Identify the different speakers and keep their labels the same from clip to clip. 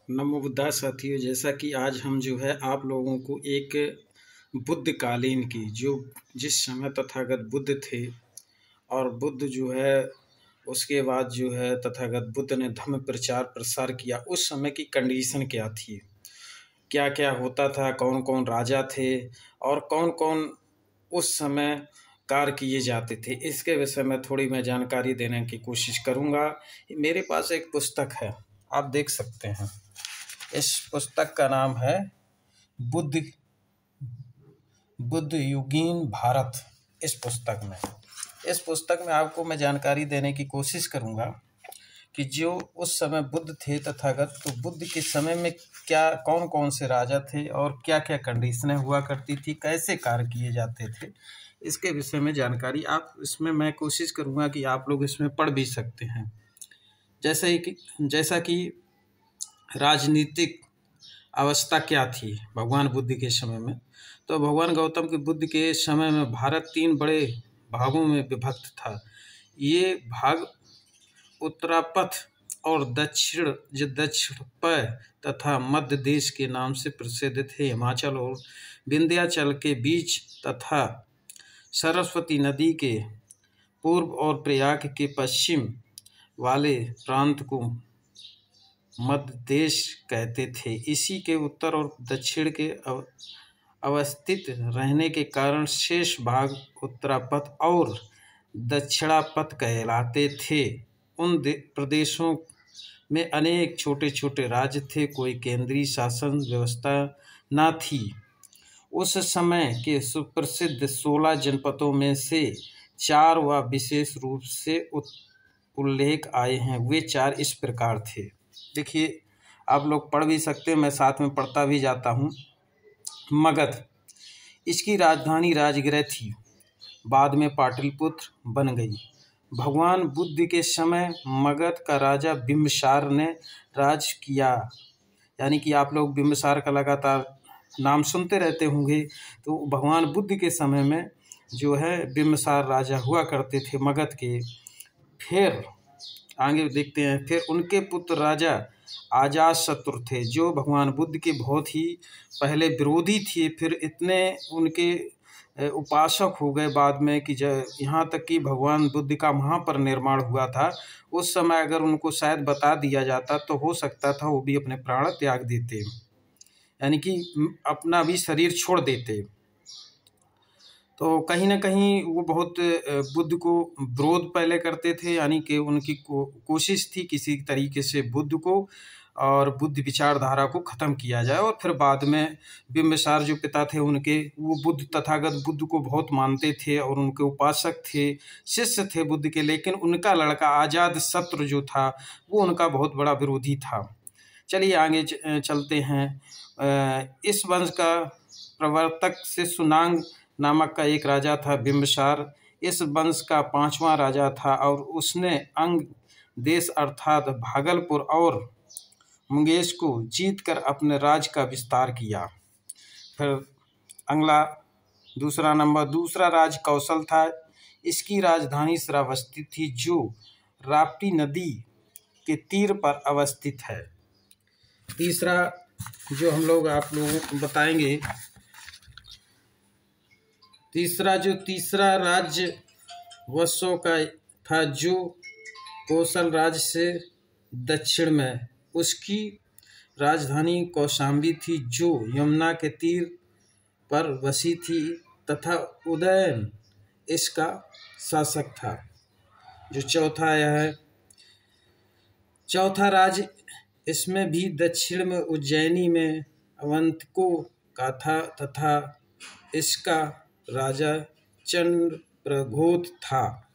Speaker 1: नमो बुद्धाय साथियों। जैसा कि आज हम जो है आप लोगों को एक बुद्धकालीन की जो जिस समय तथागत बुद्ध थे और बुद्ध जो है उसके बाद जो है तथागत बुद्ध ने धम्म प्रचार प्रसार किया, उस समय की कंडीशन क्या थी, क्या क्या होता था, कौन कौन राजा थे और कौन कौन उस समय कार्य किए जाते थे, इसके विषय में थोड़ी मैं जानकारी देने की कोशिश करूँगा। मेरे पास एक पुस्तक है, आप देख सकते हैं। इस पुस्तक का नाम है बुद्ध युगीन भारत। इस पुस्तक में आपको मैं जानकारी देने की कोशिश करूंगा कि जो उस समय बुद्ध थे तथागत, तो बुद्ध के समय में क्या कौन कौन से राजा थे और क्या क्या कंडीशनें हुआ करती थी, कैसे कार्य किए जाते थे, इसके विषय में जानकारी आप इसमें मैं कोशिश करूंगा कि आप लोग इसमें पढ़ भी सकते हैं। जैसा कि राजनीतिक अवस्था क्या थी भगवान बुद्ध के समय में, तो भगवान गौतम के बुद्ध के समय में भारत 3 बड़े भागों में विभक्त था। ये भाग उत्तरापथ और दक्षिणपय तथा मध्य देश के नाम से प्रसिद्ध थे। हिमाचल और विंध्याचल के बीच तथा सरस्वती नदी के पूर्व और प्रयाग के पश्चिम वाले प्रांत को मध्य देश कहते थे। इसी के उत्तर और दक्षिण के अवस्थित रहने के कारण शेष भाग उत्तरापथ और दक्षिणापथ कहलाते थे। उन प्रदेशों में अनेक छोटे छोटे राज्य थे, कोई केंद्रीय शासन व्यवस्था न थी। उस समय के सुप्रसिद्ध 16 जनपदों में से 4 व विशेष रूप से उल्लेख आए हैं। वे 4 इस प्रकार थे। देखिए, आप लोग पढ़ भी सकते हैं, मैं साथ में पढ़ता भी जाता हूँ। मगध, इसकी राजधानी राजगृह थी, बाद में पाटलिपुत्र बन गई। भगवान बुद्ध के समय मगध का राजा बिम्बिसार ने राज किया। यानी कि आप लोग बिम्बिसार का लगातार नाम सुनते रहते होंगे। तो भगवान बुद्ध के समय में जो है बिम्बिसार राजा हुआ करते थे मगध के। फिर आगे देखते हैं, फिर उनके पुत्र राजा अजातशत्रु थे, जो भगवान बुद्ध के बहुत ही पहले विरोधी थे। फिर इतने उनके उपासक हो गए बाद में कि यहाँ तक कि भगवान बुद्ध का वहाँ पर निर्माण हुआ था। उस समय अगर उनको शायद बता दिया जाता तो हो सकता था वो भी अपने प्राण त्याग देते, यानी कि अपना भी शरीर छोड़ देते। तो कहीं ना कहीं वो बहुत बुद्ध को विरोध पहले करते थे, यानी कि उनकी कोशिश थी किसी तरीके से बुद्ध को और बुद्ध विचारधारा को ख़त्म किया जाए। और फिर बाद में बिम्बिसार जो पिता थे उनके, वो बुद्ध तथागत बुद्ध को बहुत मानते थे और उनके उपासक थे, शिष्य थे बुद्ध के। लेकिन उनका लड़का अजातशत्रु जो था वो उनका बहुत बड़ा विरोधी था। चलिए आगे चलते हैं। इस वंश का प्रवर्तक शिशुनाग नामक का एक राजा था बिम्बिसार। इस वंश का 5वां राजा था और उसने अंग देश अर्थात भागलपुर और मुंगेश को जीतकर अपने राज का विस्तार किया। फिर अगला दूसरा राज कौशल था। इसकी राजधानी श्रावस्ती थी, जो राप्ती नदी के तीर पर अवस्थित है। तीसरा जो हम लोग आप लोगों को बताएंगे, तीसरा राज्य वत्सों का था, जो कौशल राज्य से दक्षिण में। उसकी राजधानी कौशाम्बी थी, जो यमुना के तीर पर बसी थी, तथा उदयन इसका शासक था। जो चौथा आया है, चौथा राज्य इसमें भी दक्षिण में उज्जैनी में अवंतिकों का था, तथा इसका राजा चंद्रप्रघोत था।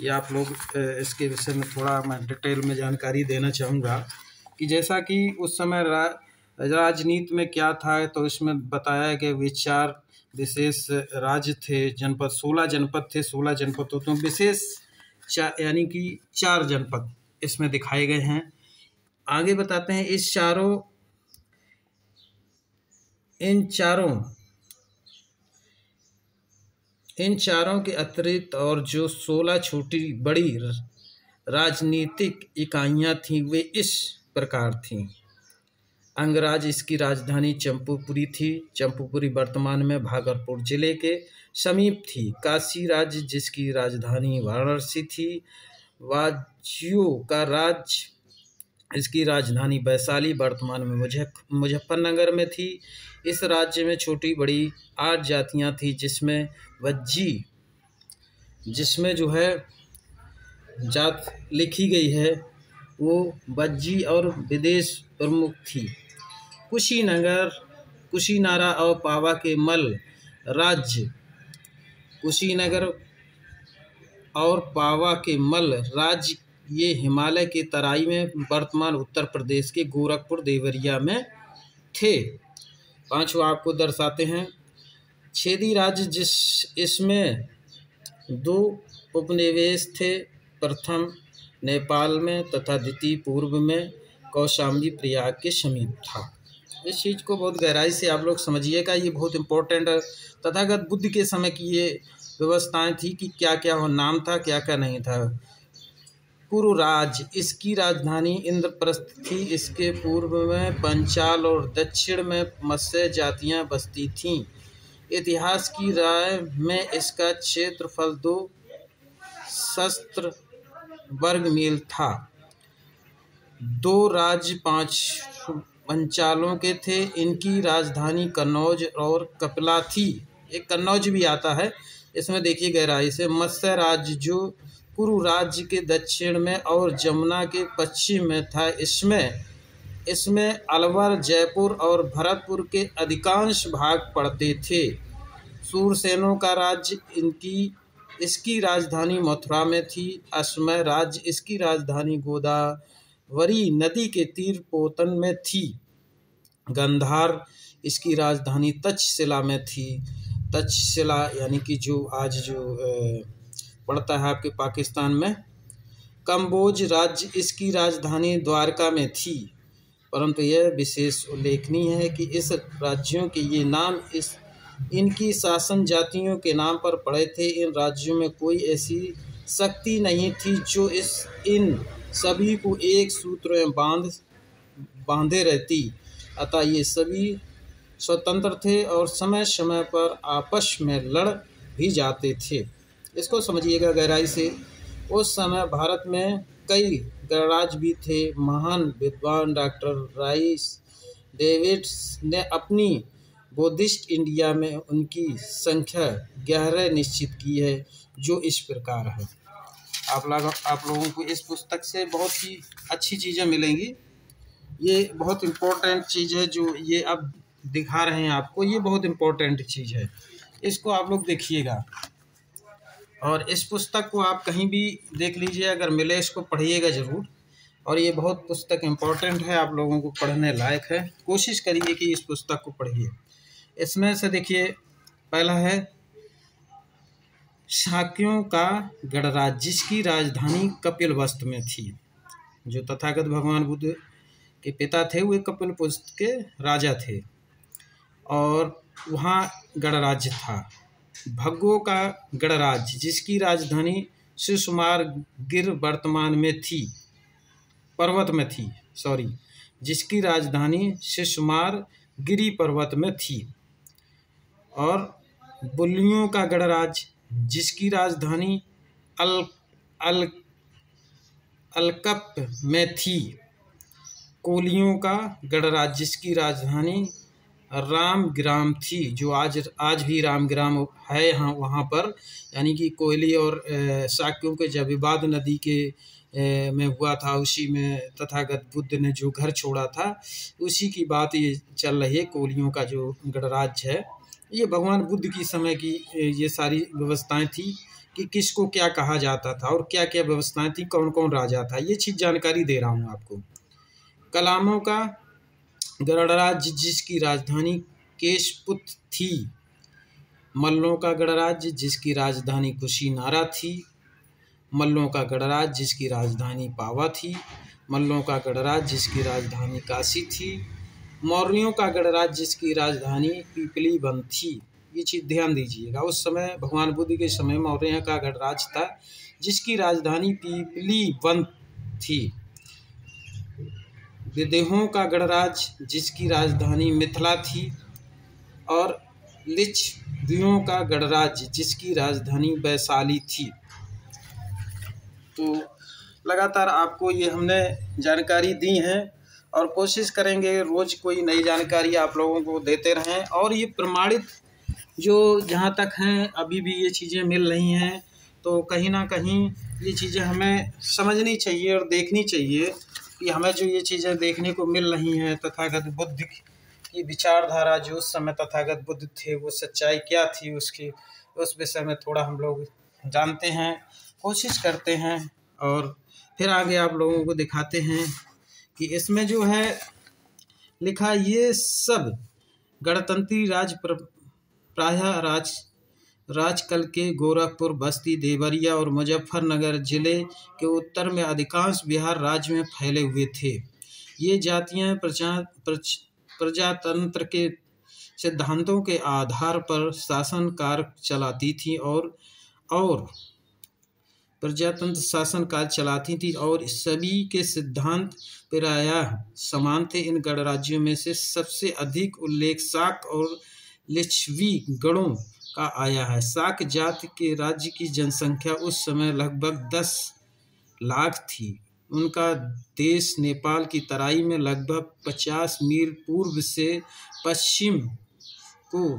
Speaker 1: ये आप लोग इसके विषय में थोड़ा मैं डिटेल में जानकारी देना चाहूँगा कि जैसा कि उस समय राजनीति में क्या था, तो इसमें बताया कि वे 4 विशेष राज्य थे, जनपद 16 जनपद थे। 16 जनपदों तो विशेष यानी कि 4 जनपद इसमें दिखाए गए हैं। आगे बताते हैं, इन चारों के अतिरिक्त और जो 16 छोटी बड़ी राजनीतिक इकाइयाँ थीं, वे इस प्रकार थीं। अंगराज इसकी राजधानी चंपूपुरी थी। चंपूपुरी वर्तमान में भागलपुर जिले के समीप थी। काशी राज्य जिसकी राजधानी वाराणसी थी। वाजियों का राज्य इसकी राजधानी वैशाली वर्तमान में मुजफ्फरनगर में थी। इस राज्य में छोटी बड़ी 8 जातियां थी, जिसमें जो है जात लिखी गई है वो वज्जी और विदेश प्रमुख थी। कुशीनारा और पावा के मल राज्य कुशीनगर और पावा के मल राज्य ये हिमालय के तराई में वर्तमान उत्तर प्रदेश के गोरखपुर देवरिया में थे। 5वां आपको दर्शाते हैं छेदी राज्य इसमें 2 उपनिवेश थे। प्रथम नेपाल में तथा द्वितीय पूर्व में कौशाम्बी प्रयाग के समीप था। इस चीज़ को बहुत गहराई से आप लोग समझिएगा, ये बहुत इम्पोर्टेंट है। तथागत बुद्ध के समय की ये व्यवस्थाएं थी कि क्या क्या वो नाम था, क्या क्या नहीं था। कुरुराज इसकी राजधानी इंद्रप्रस्थ थी। इसके पूर्व में पंचाल और दक्षिण में मत्स्य जातियां बसती थीं। इतिहास की राय में इसका क्षेत्रफल 2 सहस्त्र वर्ग मील था। 2 राज्य 5 पंचालों के थे। इनकी राजधानी कन्नौज और कपिला थी। एक कन्नौज भी आता है, इसमें देखिए गहराई से। मत्स्य राज्य जो कुरु राज्य के दक्षिण में और जमुना के पश्चिम में था। इसमें अलवर, जयपुर और भरतपुर के अधिकांश भाग पड़ते थे। सूरसेनों का राज्य इसकी राजधानी मथुरा में थी। अश्वमय राज्य इसकी राजधानी गोदावरी नदी के तीर पोतन में थी। गंधार इसकी राजधानी तक्षशिला में थी। तक्षशिला यानी कि जो आज पड़ता है आपके पाकिस्तान में। कंबोज राज्य इसकी राजधानी द्वारका में थी। परंतु यह विशेष उल्लेखनीय है कि इस राज्यों के ये नाम इनकी शासन जातियों के नाम पर पड़े थे। इन राज्यों में कोई ऐसी शक्ति नहीं थी जो इन सभी को एक सूत्र में बांधे रहती। अतः ये सभी स्वतंत्र थे और समय समय पर आपस में लड़ भी जाते थे। इसको समझिएगा गहराई से। उस समय भारत में कई गणराज्य भी थे। महान विद्वान डॉक्टर राइस डेविड्स ने अपनी बुद्धिस्ट इंडिया में उनकी संख्या 11 निश्चित की है, जो इस प्रकार है। आप लोगों को इस पुस्तक से बहुत ही अच्छी चीज़ें मिलेंगी। ये बहुत इम्पोर्टेंट चीज़ है जो ये अब दिखा रहे हैं आपको, ये बहुत इम्पोर्टेंट चीज़ है। इसको आप लोग देखिएगा और इस पुस्तक को आप कहीं भी देख लीजिए, अगर मिले इसको पढ़िएगा ज़रूर। और ये बहुत पुस्तक इम्पोर्टेंट है, आप लोगों को पढ़ने लायक है। कोशिश करिए कि इस पुस्तक को पढ़िए। इसमें से देखिए पहला है शाक्यों का गणराज्य जिसकी राजधानी कपिलवस्तु में थी। जो तथागत भगवान बुद्ध के पिता थे वे कपिलवस्तु के राजा थे और वहाँ गणराज्य था। भग्गों का गणराज्य जिसकी राजधानी सुषुमार गिर वर्तमान में थी, पर्वत में थी, जिसकी राजधानी सुषुमार गिरी पर्वत में थी। और बुल्लियों का गणराज्य जिसकी राजधानी अलकप में थी। कोलियों का गणराज्य जिसकी राजधानी रामग्राम थी, जो आज भी रामग्राम है यहाँ वहाँ पर। यानी कि कोयली और शाक्यों के जब विवाद नदी के में हुआ था, उसी में तथागत बुद्ध ने जो घर छोड़ा था उसी की बात ये चल रही है। कोलियों का जो गणराज्य है ये भगवान बुद्ध की समय की ये सारी व्यवस्थाएं थी कि किसको क्या कहा जाता था और क्या क्या व्यवस्थाएं थी, कौन कौन राजा था, ये चीज़ जानकारी दे रहा हूँ आपको। कलामों का गणराज्य जिसकी राजधानी केशपुत थी। मल्लों का गणराज्य जिसकी राजधानी कुशीनारा थी। मल्लों का गणराज्य जिसकी राजधानी पावा थी। मल्लों का गणराज्य जिसकी राजधानी काशी थी। मौर्यों का गणराज्य जिसकी राजधानी पीपलीवन थी। ये चीज़ ध्यान दीजिएगा, उस समय भगवान बुद्ध के समय मौर्य का गणराज्य था जिसकी राजधानी पीपलीवन थी। विदेहों का गणराज जिसकी राजधानी मिथिला थी, और लिच्छवियों का गणराज्य जिसकी राजधानी वैशाली थी। तो लगातार आपको ये हमने जानकारी दी है और कोशिश करेंगे रोज़ कोई नई जानकारी आप लोगों को देते रहें। और ये प्रमाणित जो जहाँ तक हैं अभी भी ये चीज़ें मिल रही हैं, तो कहीं ना कहीं ये चीज़ें हमें समझनी चाहिए और देखनी चाहिए कि हमें जो ये चीज़ें देखने को मिल रही हैं, तथागत बुद्ध की विचारधारा जो उस समय तथागत बुद्ध थे वो सच्चाई क्या थी उसकी, उस विषय में थोड़ा हम लोग जानते हैं, कोशिश करते हैं और फिर आगे आप लोगों को दिखाते हैं कि इसमें जो है लिखा ये सब गणतंत्री राज प्रायः राजकल के गोरखपुर, बस्ती, देवरिया और मुजफ्फरनगर जिले के उत्तर में अधिकांश बिहार राज्य में फैले हुए थे। ये जातियां प्रजातंत्र के सिद्धांतों के आधार पर शासन कार्य चलाती थी और प्रजातंत्र शासन काल चलाती थी और सभी के सिद्धांत प्रायः समान थे। इन गणराज्यों में से सबसे अधिक उल्लेख शाक और लिच्छवी गणों का आया है। शाक जाति के राज्य की जनसंख्या उस समय लगभग 10 लाख थी। उनका देश नेपाल की तराई में लगभग 50 मील पूर्व से पश्चिम को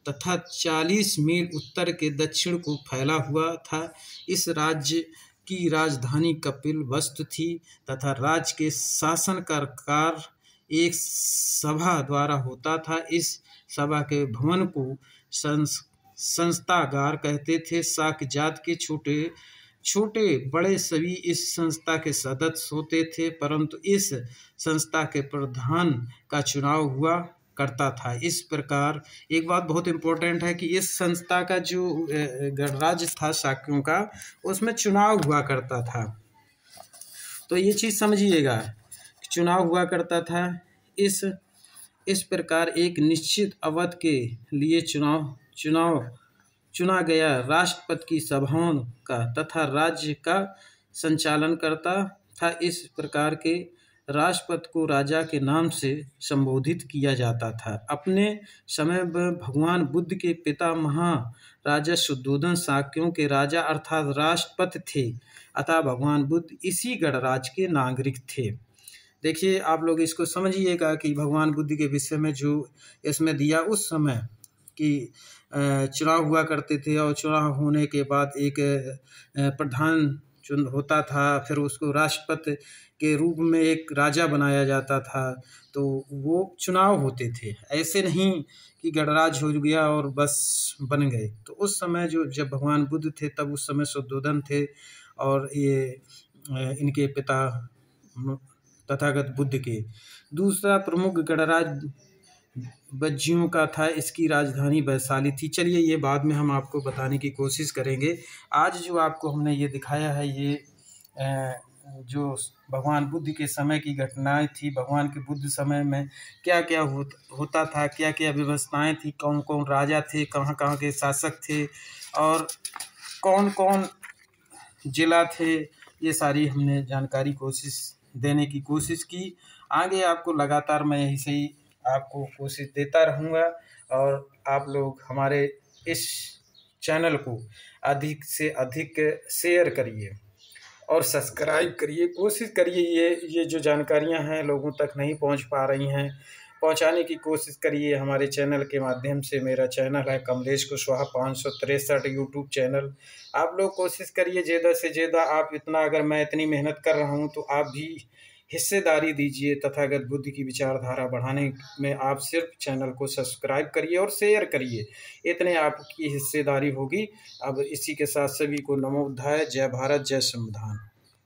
Speaker 1: तथा 40 मील उत्तर के दक्षिण को फैला हुआ था। इस राज्य की राजधानी कपिलवस्तु थी तथा राज्य के शासन का कार्य एक सभा द्वारा होता था। इस सभा के भवन को संस्थागार कहते थे। शाक जात के छोटे बड़े सभी इस संस्था के सदस्य होते थे, परंतु इस संस्था के प्रधान का चुनाव हुआ करता था। इस प्रकार एक बात बहुत इम्पोर्टेंट है कि इस संस्था का जो गणराज्य था शाक्यों का, उसमें चुनाव हुआ करता था। तो ये चीज़ समझिएगा, चुनाव हुआ करता था। इस प्रकार एक निश्चित अवधि के लिए चुना गया राष्ट्रपति की सभाओं का तथा राज्य का संचालन करता था। इस प्रकार के राष्ट्रपति को राजा के नाम से संबोधित किया जाता था। अपने समय में भगवान बुद्ध के पिता महाराजा शुद्धोधन शाक्यों के राजा अर्थात राष्ट्रपति थे, अतः भगवान बुद्ध इसी गणराज्य के नागरिक थे। देखिए आप लोग इसको समझिएगा कि भगवान बुद्ध के विषय में जो इसमें दिया उस समय कि चुनाव हुआ करते थे और चुनाव होने के बाद एक प्रधान चुन होता था, फिर उसको राष्ट्रपति के रूप में एक राजा बनाया जाता था। तो वो चुनाव होते थे, ऐसे नहीं कि गणराज्य हो गया और बस बन गए। तो उस समय जब भगवान बुद्ध थे तब उस समय शुद्धोधन थे और ये इनके पिता तथागत बुद्ध के। दूसरा प्रमुख गणराज्य बज्जियों का था, इसकी राजधानी वैशाली थी। चलिए ये बाद में हम आपको बताने की कोशिश करेंगे। आज जो आपको हमने ये दिखाया है ये जो भगवान बुद्ध के समय की घटनाएं थी, भगवान के बुद्ध समय में क्या क्या होता था, क्या क्या व्यवस्थाएं थी, कौन कौन राजा थे, कहाँ कहाँ के शासक थे और कौन कौन जिला थे, ये सारी हमने जानकारी देने की कोशिश की। आगे आपको लगातार मैं यही से ही आपको कोशिश देता रहूँगा और आप लोग हमारे इस चैनल को अधिक से अधिक शेयर करिए और सब्सक्राइब करिए। कोशिश करिए ये जो जानकारियां हैं लोगों तक नहीं पहुंच पा रही हैं, पहुंचाने की कोशिश करिए हमारे चैनल के माध्यम से। मेरा चैनल है कमलेश कुशवाहा 563 यूट्यूब चैनल। आप लोग कोशिश करिए ज़्यादा से ज़्यादा, आप इतना अगर मैं इतनी मेहनत कर रहा हूँ तो आप भी हिस्सेदारी दीजिए तथागत बुद्ध की विचारधारा बढ़ाने में। आप सिर्फ चैनल को सब्सक्राइब करिए और शेयर करिए, इतने आपकी हिस्सेदारी होगी। अब इसी के साथ सभी को नमो बुद्धाय, जय भारत, जय संविधान।